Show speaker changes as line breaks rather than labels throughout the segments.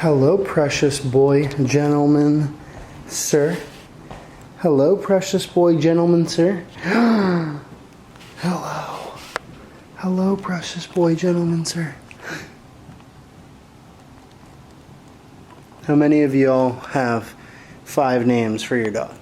Hello, precious boy, gentleman, sir. Hello, precious boy, gentleman, sir. Hello. Hello, precious boy, gentleman, sir. How many of y'all have 5 names for your dog?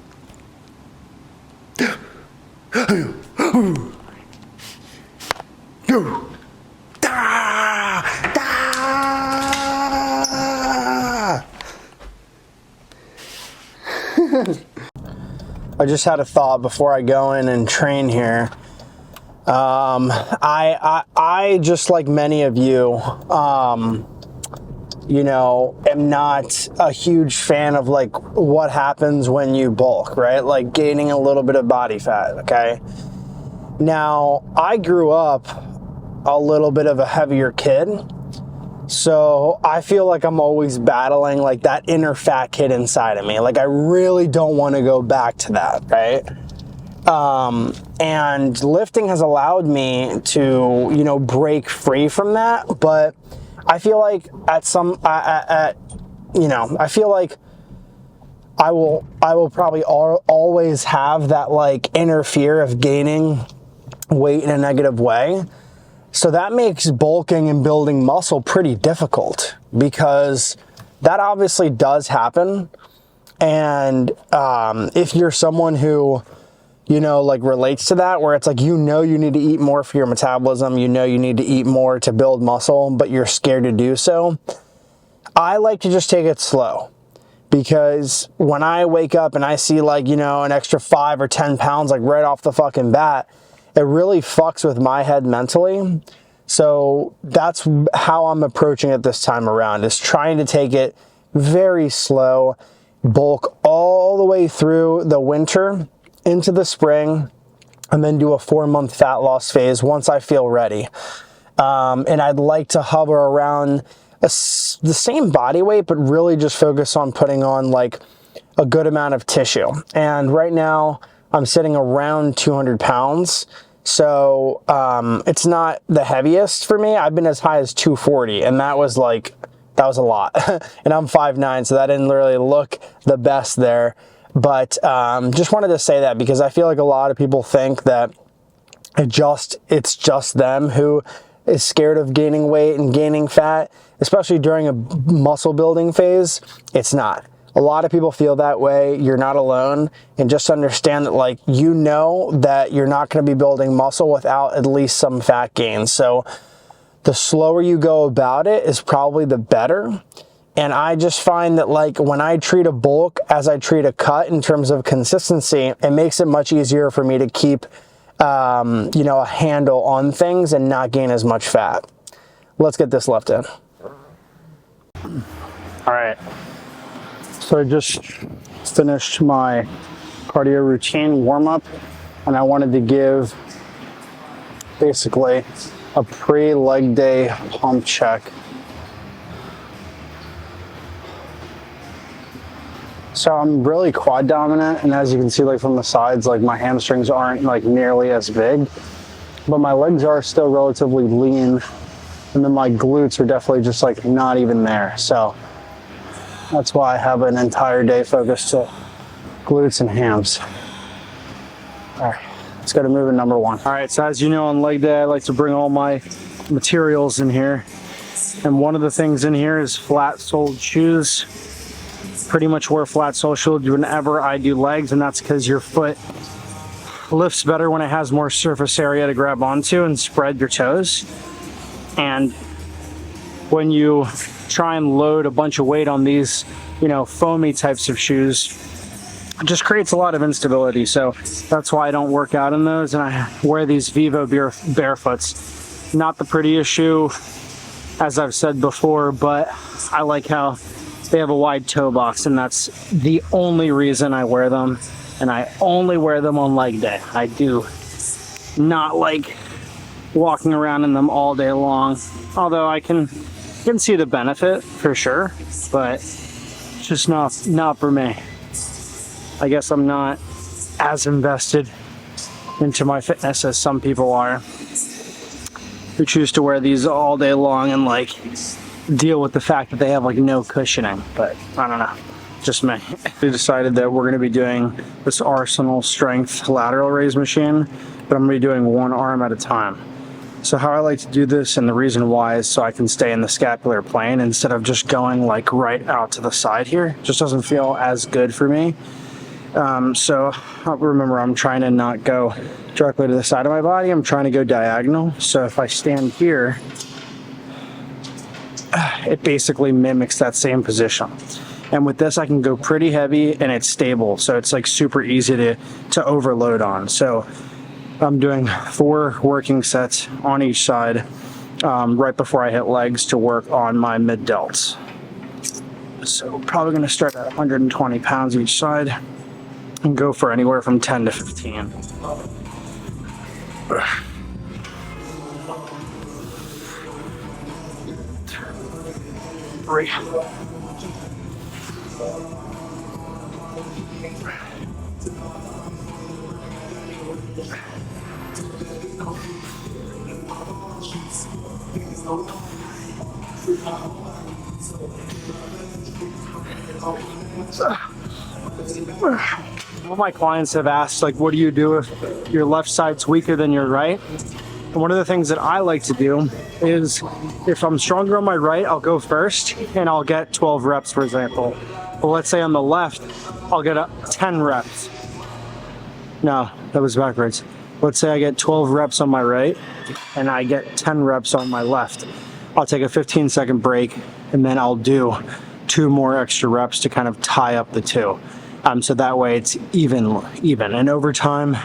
I just had a thought before I go in and train here. I just like many of you, you know, am not a huge fan of like what happens when you bulk, right? Like gaining a little bit of body fat, okay? Now, I grew up a little bit of a heavier kid, so I feel like I'm always battling like that inner fat kid inside of me. Like I really don't want to go back to that, right? And lifting has allowed me to, you know, break free from that, but I feel like I feel like I will probably always have that like inner fear of gaining weight in a negative way. So that makes bulking and building muscle pretty difficult because that obviously does happen. And if you're someone who, you know, like relates to that, where it's like, you know, you need to eat more for your metabolism, you know, you need to eat more to build muscle, but you're scared to do so. I like to just take it slow, because when I wake up and I see like, you know, an extra 5 or 10 pounds, like right off the fucking bat, it really fucks with my head mentally. So that's how I'm approaching it this time around, is trying to take it very slow, bulk all the way through the winter into the spring, and then do a 4-month fat loss phase once I feel ready. And I'd like to hover around the same body weight, but really just focus on putting on like a good amount of tissue. And right now I'm sitting around 200 pounds. So it's not the heaviest for me. I've been as high as 240, and that was a lot. And I'm 5'9", so that didn't really look the best there. But just wanted to say that because I feel like a lot of people think that it's just them who is scared of gaining weight and gaining fat, especially during a muscle building phase. It's not. A lot of people feel that way. You're not alone. And just understand that, like, you know that you're not going to be building muscle without at least some fat gain. So the slower you go about it is probably the better. And I just find that, like, when I treat a bulk as I treat a cut in terms of consistency, it makes it much easier for me to keep, you know, a handle on things and not gain as much fat. Let's get this left in. All right. So I just finished my cardio routine warm-up, and I wanted to give basically a pre-leg day pump check. So I'm really quad dominant, and as you can see, like from the sides, like my hamstrings aren't like nearly as big, but my legs are still relatively lean, and then my glutes are definitely just like not even there. So that's why I have an entire day focused to glutes and hams. All right, let's go to movement number 1. All right, so as you know, on leg day, I like to bring all my materials in here. And one of the things in here is flat-soled shoes. Pretty much wear flat-soled shoes whenever I do legs, and that's because your foot lifts better when it has more surface area to grab onto and spread your toes. And when you try and load a bunch of weight on these, you know, foamy types of shoes, it just creates a lot of instability. So that's why I don't work out in those, and I wear these Vivo barefoots. Not the prettiest shoe, as I've said before, but I like how they have a wide toe box, and that's the only reason I wear them. And I only wear them on leg day. I do not like walking around in them all day long, although I can see the benefit for sure, but it's just not for me. I guess I'm not as invested into my fitness as some people are, who choose to wear these all day long and like deal with the fact that they have like no cushioning, but I don't know, just me. We decided that we're gonna be doing this Arsenal strength lateral raise machine, but I'm gonna be doing one arm at a time. So how I like to do this, and the reason why, is so I can stay in the scapular plane instead of just going like right out to the side here. Just doesn't feel as good for me. So remember, I'm trying to not go directly to the side of my body. I'm trying to go diagonal. So if I stand here, it basically mimics that same position. And with this, I can go pretty heavy and it's stable. So it's like super easy to overload on. So I'm doing 4 working sets on each side right before I hit legs to work on my mid delts. So probably going to start at 120 pounds each side and go for anywhere from 10 to 15. Three. All my clients have asked, like, what do you do if your left side's weaker than your right? And one of the things that I like to do is, if I'm stronger on my right, I'll go first and I'll get 12 reps, for example. But let's say on the left, I'll get 10 reps. No, that was backwards. Let's say I get 12 reps on my right and I get 10 reps on my left. I'll take a 15-second break and then I'll do 2 more extra reps to kind of tie up the 2. So that way it's even. And over time,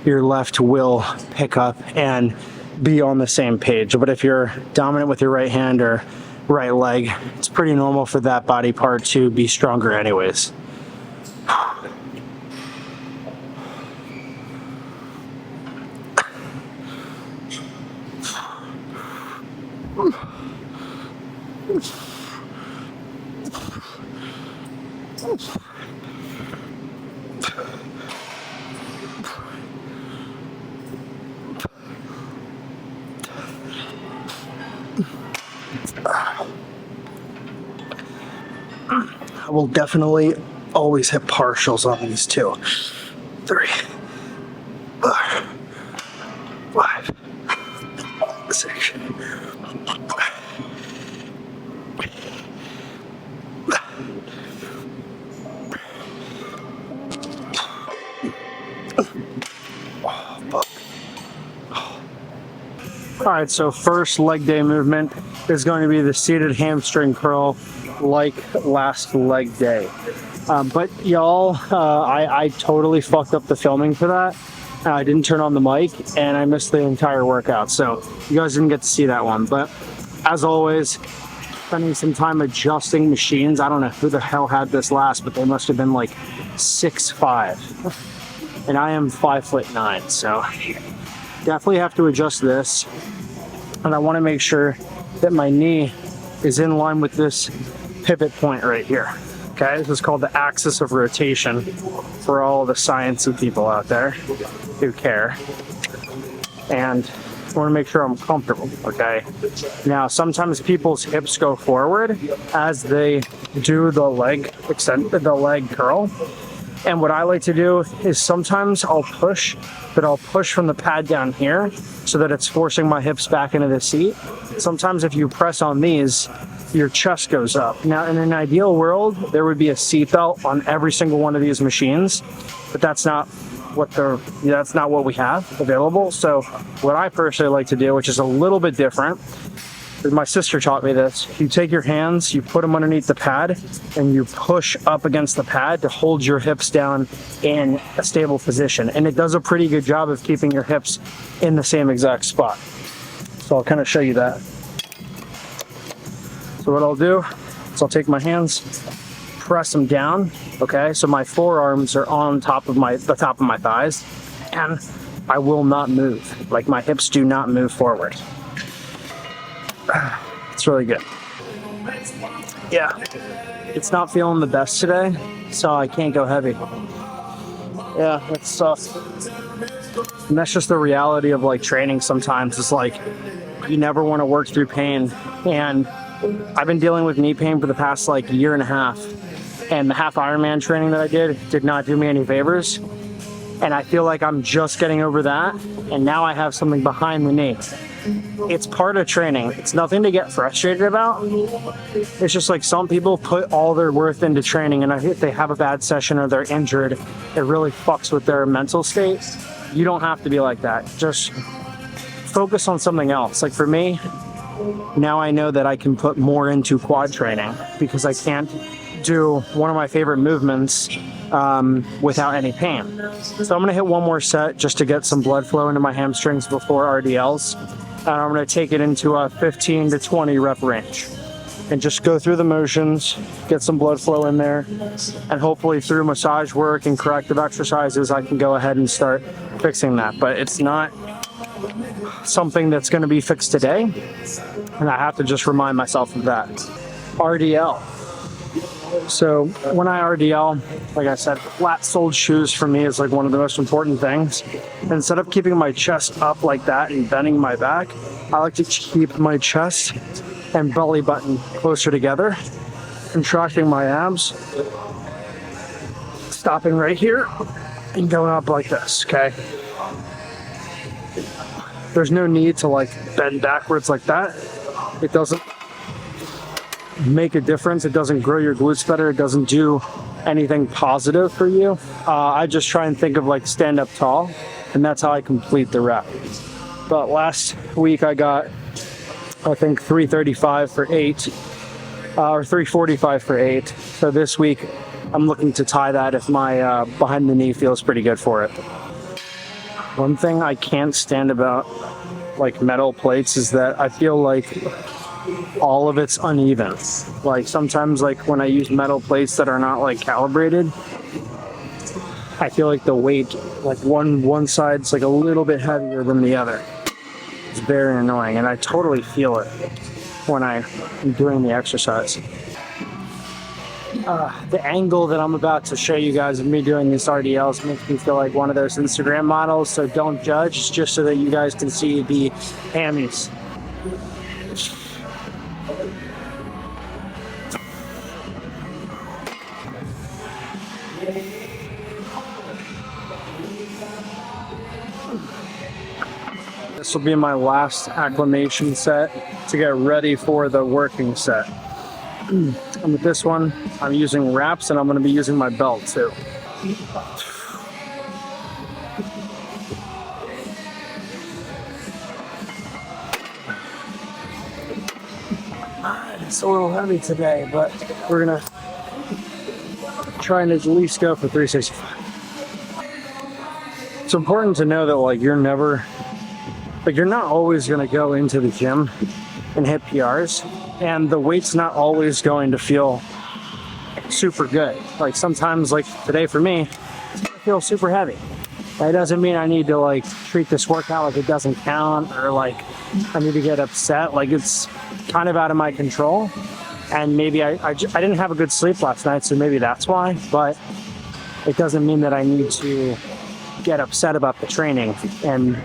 your left will pick up and be on the same page. But if you're dominant with your right hand or right leg, it's pretty normal for that body part to be stronger anyways. I will definitely always hit partials on these 2. 3, 4, 5, 6. All right, so first leg day movement is going to be the seated hamstring curl, like last leg day. But y'all, I totally fucked up the filming for that. I didn't turn on the mic and I missed the entire workout. So you guys didn't get to see that one. But as always, spending some time adjusting machines. I don't know who the hell had this last, but they must have been like 6'5". And I am 5'9". So definitely have to adjust this. And I want to make sure that my knee is in line with this pivot point right here. Okay, this is called the axis of rotation for all the sciencey people out there who care. And I want to make sure I'm comfortable, okay? Now, sometimes people's hips go forward as they do the leg curl. And what I like to do is sometimes I'll push, but I'll push from the pad down here so that it's forcing my hips back into the seat. Sometimes if you press on these, your chest goes up. Now, in an ideal world, there would be a seatbelt on every single one of these machines, but that's not what we have available. So what I personally like to do, which is a little bit different, my sister taught me this. You take your hands, you put them underneath the pad, and you push up against the pad to hold your hips down in a stable position. And it does a pretty good job of keeping your hips in the same exact spot. So I'll kind of show you that. So what I'll do is I'll take my hands, press them down, okay? So my forearms are on top of the top of my thighs, and I will not move. Like, my hips do not move forward. It's really good. Yeah, it's not feeling the best today, so I can't go heavy. Yeah, it sucks. And that's just the reality of like training sometimes. It's like you never want to work through pain, and I've been dealing with knee pain for the past like year and a half, and the half Ironman training that I did not do me any favors. And I feel like I'm just getting over that, and now I have something behind the knee. It's part of training. It's nothing to get frustrated about. It's just like some people put all their worth into training, and if they have a bad session or they're injured, it really fucks with their mental state. You don't have to be like that. Just focus on something else. Like for me, now I know that I can put more into quad training because I can't do one of my favorite movements without any pain. So I'm gonna hit one more set just to get some blood flow into my hamstrings before RDLs. And I'm gonna take it into a 15 to 20 rep range and just go through the motions, get some blood flow in there, and hopefully through massage work and corrective exercises, I can go ahead and start fixing that. But it's not something that's gonna be fixed today, and I have to just remind myself of that. RDL. So when I RDL, like I said, flat-soled shoes for me is like one of the most important things. Instead of keeping my chest up like that and bending my back, I like to keep my chest and belly button closer together, contracting my abs, stopping right here, and going up like this, okay? There's no need to like bend backwards like that. It doesn't make a difference. It doesn't grow your glutes better. It doesn't do anything positive for you. I just try and think of like stand up tall, and that's how I complete the rep. But last week I got, I think 335 for 8, or 345 for 8. So this week I'm looking to tie that if my behind the knee feels pretty good for it. One thing I can't stand about like metal plates is that I feel like all of it's uneven. Like sometimes like when I use metal plates that are not like calibrated, I feel like the weight, like one side's like a little bit heavier than the other. It's very annoying, and I totally feel it when I'm doing the exercise. The angle that I'm about to show you guys of me doing these RDLs makes me feel like one of those Instagram models, so don't judge. It's just so that you guys can see the hammies. This will be my last acclimation set to get ready for the working set. And with this one, I'm using wraps, and I'm going to be using my belt too. It's a little heavy today, but we're going to try and at least go for 365. It's important to know that like you're not always going to go into the gym and hit PRs, and the weight's not always going to feel super good. Like sometimes, like today for me, it's going to feel super heavy. That doesn't mean I need to like treat this workout like it doesn't count, or like I need to get upset. Like it's kind of out of my control, and maybe I didn't have a good sleep last night, so maybe that's why, but it doesn't mean that I need to get upset about the training, and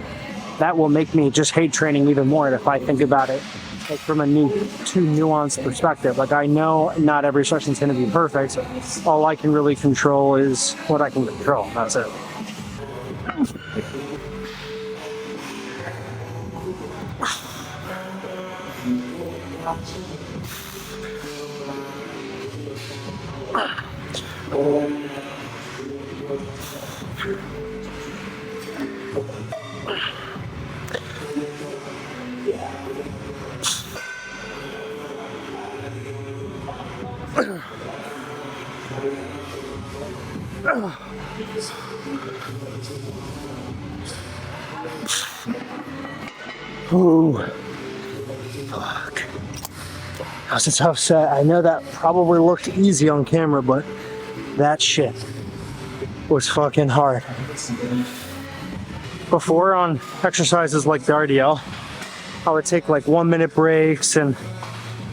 that will make me just hate training even more if I think about it like from a too nuanced perspective. Like I know not every session is going to be perfect. All I can really control is what I can control. That's it. Ooh, fuck. That was a tough set. I know that probably looked easy on camera, but that shit was fucking hard. Before, on exercises like the RDL, I would take like 1 minute breaks and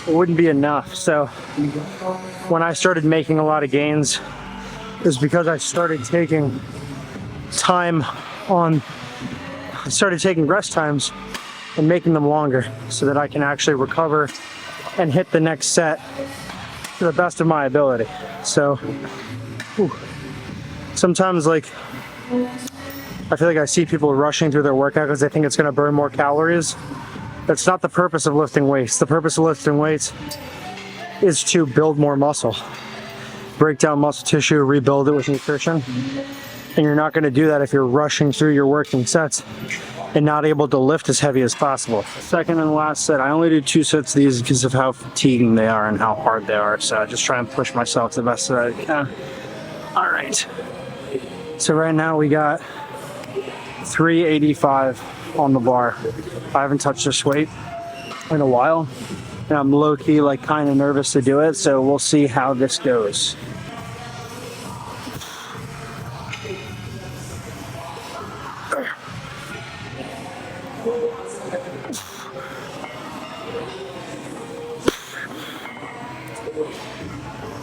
it wouldn't be enough. So when I started making a lot of gains, it was because I started taking rest times and making them longer so that I can actually recover and hit the next set to the best of my ability. So, whew. Sometimes like, I feel like I see people rushing through their workout because they think it's going to burn more calories. That's not the purpose of lifting weights. The purpose of lifting weights is to build more muscle, break down muscle tissue, rebuild it with nutrition. And you're not going to do that if you're rushing through your working sets and not able to lift as heavy as possible. Second and last set, I only do 2 sets of these because of how fatiguing they are and how hard they are. So I just try and push myself the best that I can. All right. So right now we got 385 on the bar. I haven't touched this weight in a while, and I'm low-key like kind of nervous to do it, so we'll see how this goes.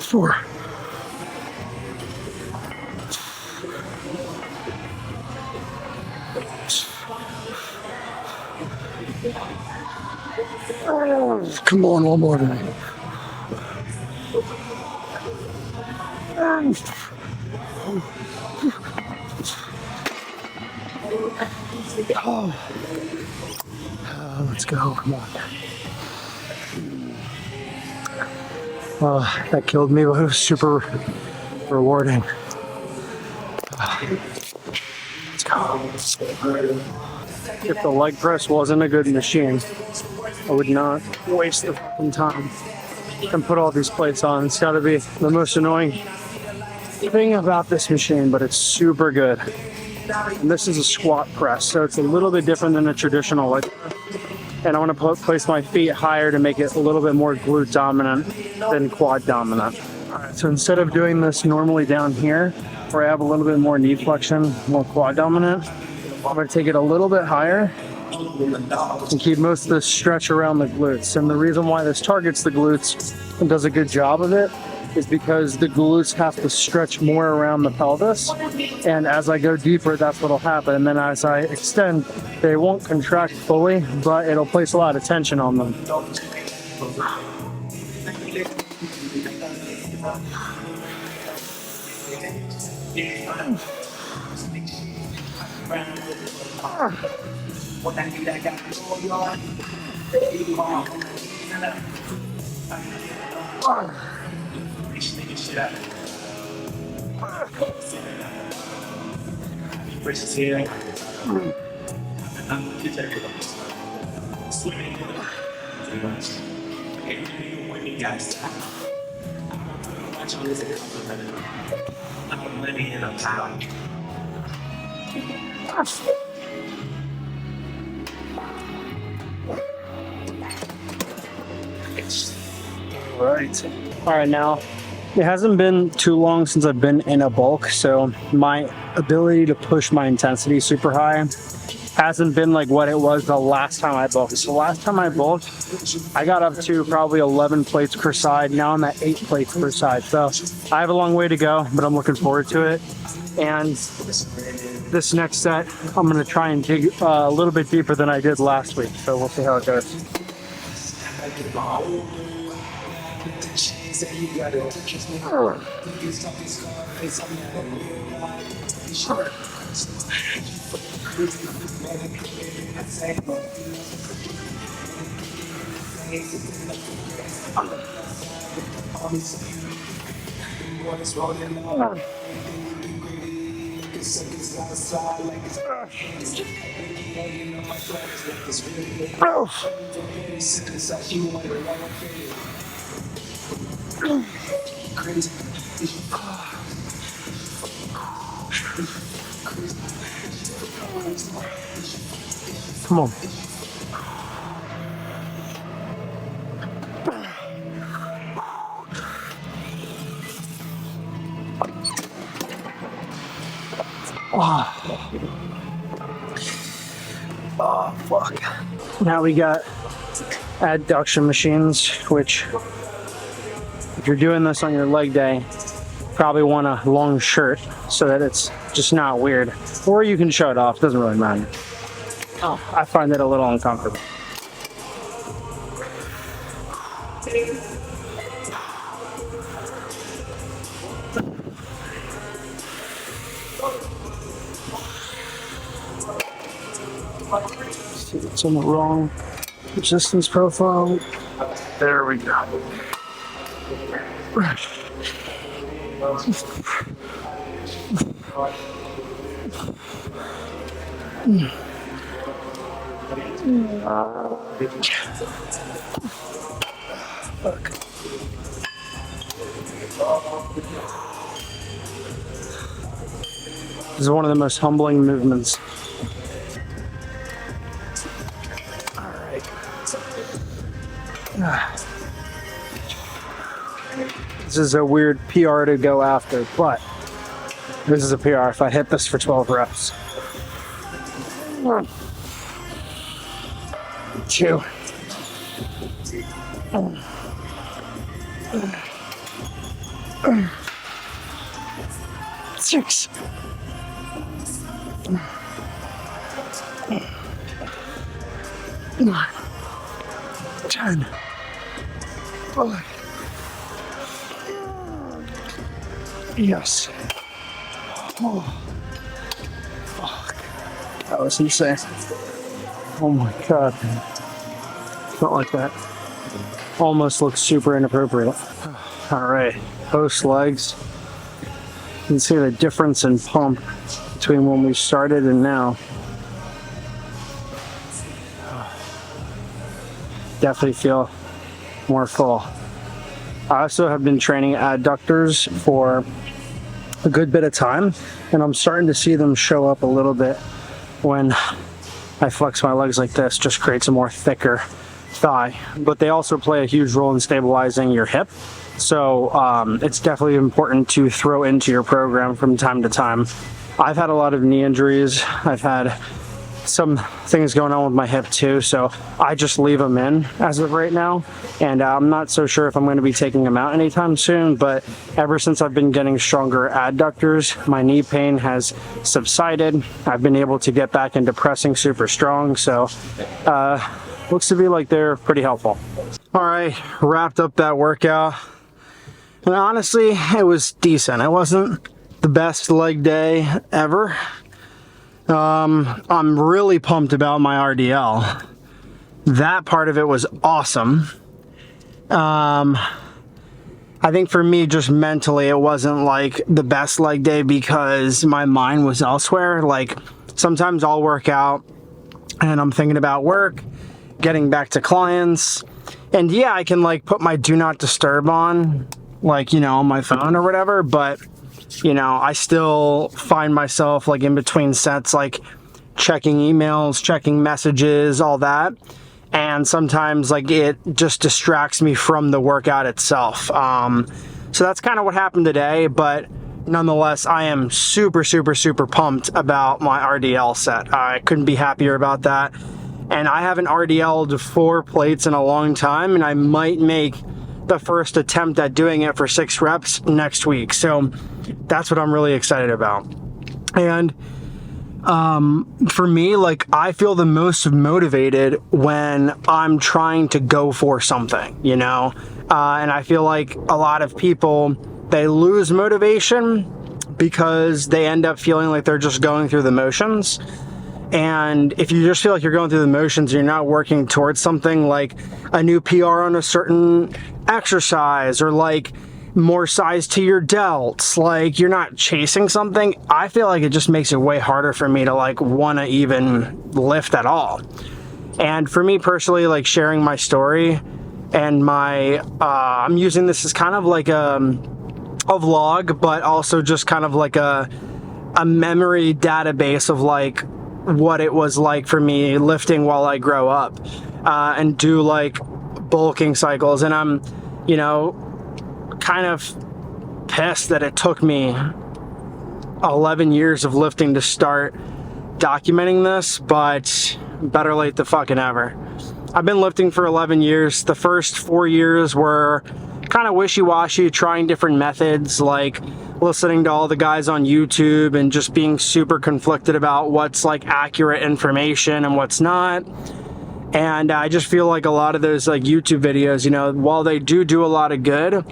Four. Come on, one more tonight. Let's go, come on. That killed me, but it was super rewarding. Let's go. If the leg press wasn't a good machine, I would not waste the fucking time and put all these plates on. It's gotta be the most annoying thing about this machine, but it's super good. And this is a squat press, so it's a little bit different than a traditional leg press. And I want to place my feet higher to make it a little bit more glute dominant than quad dominant. All right, so instead of doing this normally down here, where I have a little bit more knee flexion, more quad dominant, I'm going to take it a little bit higher and keep most of the stretch around the glutes. And the reason why this targets the glutes and does a good job of it is because the glutes have to stretch more around the pelvis, and as I go deeper, that's what'll happen. And then as I extend, they won't contract fully, but it'll place a lot of tension on them. All right, now it hasn't been too long since I've been in a bulk, so my ability to push my intensity super high hasn't been like what it was the last time I bulked. So last time I bulked, I got up to probably 11 plates per side. Now I'm at 8 plates per side. So I have a long way to go, but I'm looking forward to it. And this next set, I'm gonna try and dig a little bit deeper than I did last week. So we'll see how it goes. Come on. Oh, fuck. Now we got adduction machines, which if you're doing this on your leg day, probably want a long shirt so that it's just not weird. Or you can show it off, doesn't really matter. Oh, I find it a little uncomfortable. See, it's on the wrong resistance profile. There we go. Look. This is one of the most humbling movements. All right. This is a weird PR to go after, but this is a PR if I hit this for 12 reps. 2. 6. 9. 10. 5. Yes. Oh, fuck. That was insane. Oh my god. Felt like that. Almost looks super inappropriate. Alright, post legs. You can see the difference in pump between when we started and now. Definitely feel more full. I also have been training adductors for a good bit of time, and I'm starting to see them show up a little bit when I flex my legs like this. Just creates a more thicker thigh, but they also play a huge role in stabilizing your hip. So it's definitely important to throw into your program from time to time. I've had a lot of knee injuries. I've had some things going on with my hip too, so I just leave them in as of right now, and I'm not so sure if I'm going to be taking them out anytime soon. But ever since I've been getting stronger adductors, my knee pain has subsided. I've been able to get back into pressing super strong, so looks to be like they're pretty helpful. All right, wrapped up that workout, and honestly it was decent. It wasn't the best leg day ever. I'm really pumped about my RDL. That part of it was awesome. I think for me, just mentally, it wasn't like the best leg day because my mind was elsewhere. Like sometimes I'll work out and I'm thinking about work, getting back to clients, and yeah, I can like put my do not disturb on, like, you know, on my phone or whatever, but you know, I still find myself like in between sets, like checking emails, checking messages, all that. And sometimes like it just distracts me from the workout itself. So that's kind of what happened today, but nonetheless, I am super, super, super pumped about my RDL set. I couldn't be happier about that. And I haven't RDL'd 4 plates in a long time, and I might make the first attempt at doing it for 6 reps next week. So that's what I'm really excited about. And for me, like, I feel the most motivated when I'm trying to go for something, you know? And I feel like a lot of people, they lose motivation because they end up feeling like they're just going through the motions. And if you just feel like you're going through the motions, you're not working towards something like a new PR on a certain exercise or like more size to your delts, like you're not chasing something, I feel like it just makes it way harder for me to like want to even lift at all. And for me personally, like sharing my story and my, I'm using this as kind of like a vlog, but also just kind of like a memory database of like what it was like for me lifting while I grow up and do like bulking cycles. And I'm, you know, kind of pissed that it took me 11 years of lifting to start documenting this, but better late than fucking ever. I've been lifting for 11 years. The first 4 years were kind of wishy-washy, trying different methods, like listening to all the guys on YouTube and just being super conflicted about what's like accurate information and what's not. And I just feel like a lot of those like YouTube videos, you know, while they do a lot of good,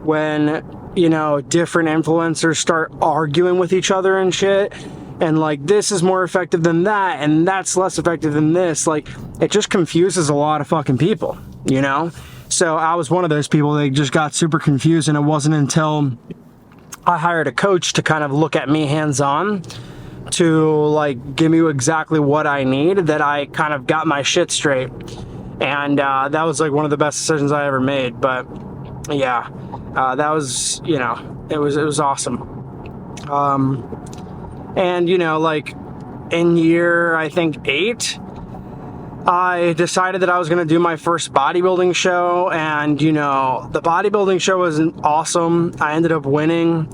when you know, different influencers start arguing with each other and shit, and like, this is more effective than that, and that's less effective than this, like, it just confuses a lot of fucking people, you know? So I was one of those people that just got super confused, and it wasn't until I hired a coach to kind of look at me hands-on to like give me exactly what I need that I kind of got my shit straight. And that was like one of the best decisions I ever made. But yeah, that was, you know, it was awesome. And you know, like in year, I think 8, I decided that I was going to do my first bodybuilding show, and you know, the bodybuilding show was awesome. I ended up winning,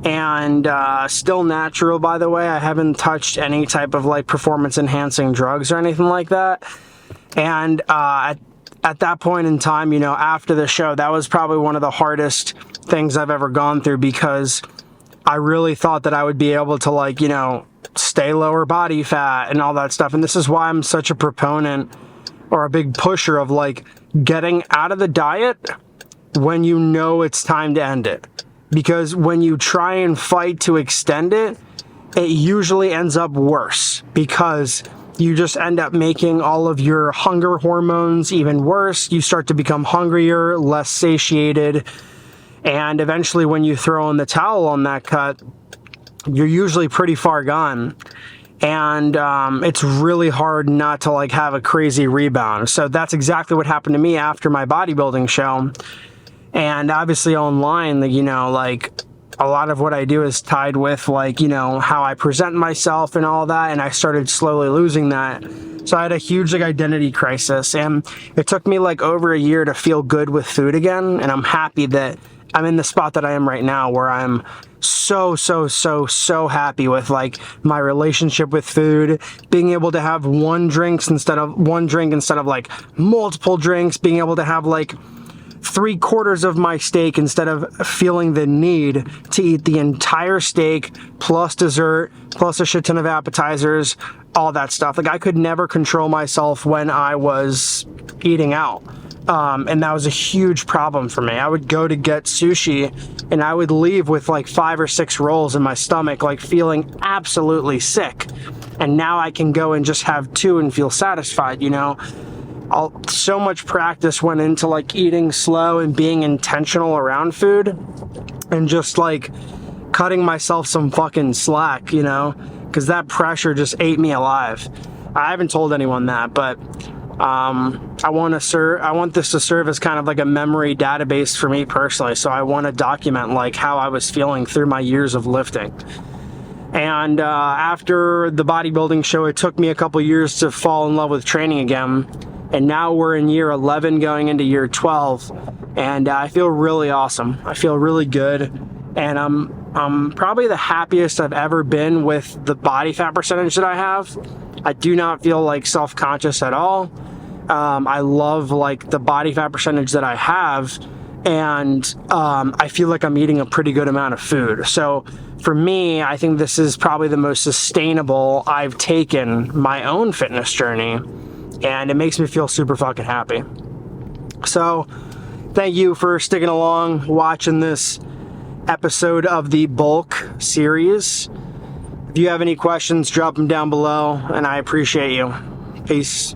and still natural, by the way. I haven't touched any type of like performance enhancing drugs or anything like that. And at that point in time, you know, after the show, that was probably one of the hardest things I've ever gone through, because I really thought that I would be able to, like, you know, stay lower body fat and all that stuff. And this is why I'm such a proponent or a big pusher of like getting out of the diet when you know it's time to end it. Because when you try and fight to extend it, it usually ends up worse, because you just end up making all of your hunger hormones even worse. You start to become hungrier, less satiated, and eventually when you throw in the towel on that cut, you're usually pretty far gone. And it's really hard not to like have a crazy rebound. So that's exactly what happened to me after my bodybuilding show. And obviously online, you know, like a lot of what I do is tied with like, you know, how I present myself and all that. And I started slowly losing that. So I had a huge like identity crisis, and it took me like over a year to feel good with food again. And I'm happy that I'm in the spot that I am right now, where I'm so happy with like my relationship with food, being able to have one drink instead of like multiple drinks, being able to have like 3/4 of my steak instead of feeling the need to eat the entire steak plus dessert plus a shit ton of appetizers, all that stuff. Like, I could never control myself when I was eating out. And that was a huge problem for me. I would go to get sushi and I would leave with like 5 or 6 rolls in my stomach, like feeling absolutely sick. And now I can go and just have 2 and feel satisfied, you know? So much practice went into like eating slow and being intentional around food, and just like cutting myself some fucking slack, you know? Because that pressure just ate me alive. I haven't told anyone that, but I want this to serve as kind of like a memory database for me personally. So I want to document like how I was feeling through my years of lifting. And after the bodybuilding show, it took me a couple years to fall in love with training again. And now we're in year 11 going into year 12. And I feel really awesome. I feel really good. And I'm probably the happiest I've ever been with the body fat percentage that I have. I do not feel like self-conscious at all. I love like the body fat percentage that I have, and I feel like I'm eating a pretty good amount of food. So for me, I think this is probably the most sustainable I've taken my own fitness journey, and it makes me feel super fucking happy. So thank you for sticking along, watching this episode of the Bulk series. If you have any questions, drop them down below, and I appreciate you. Peace.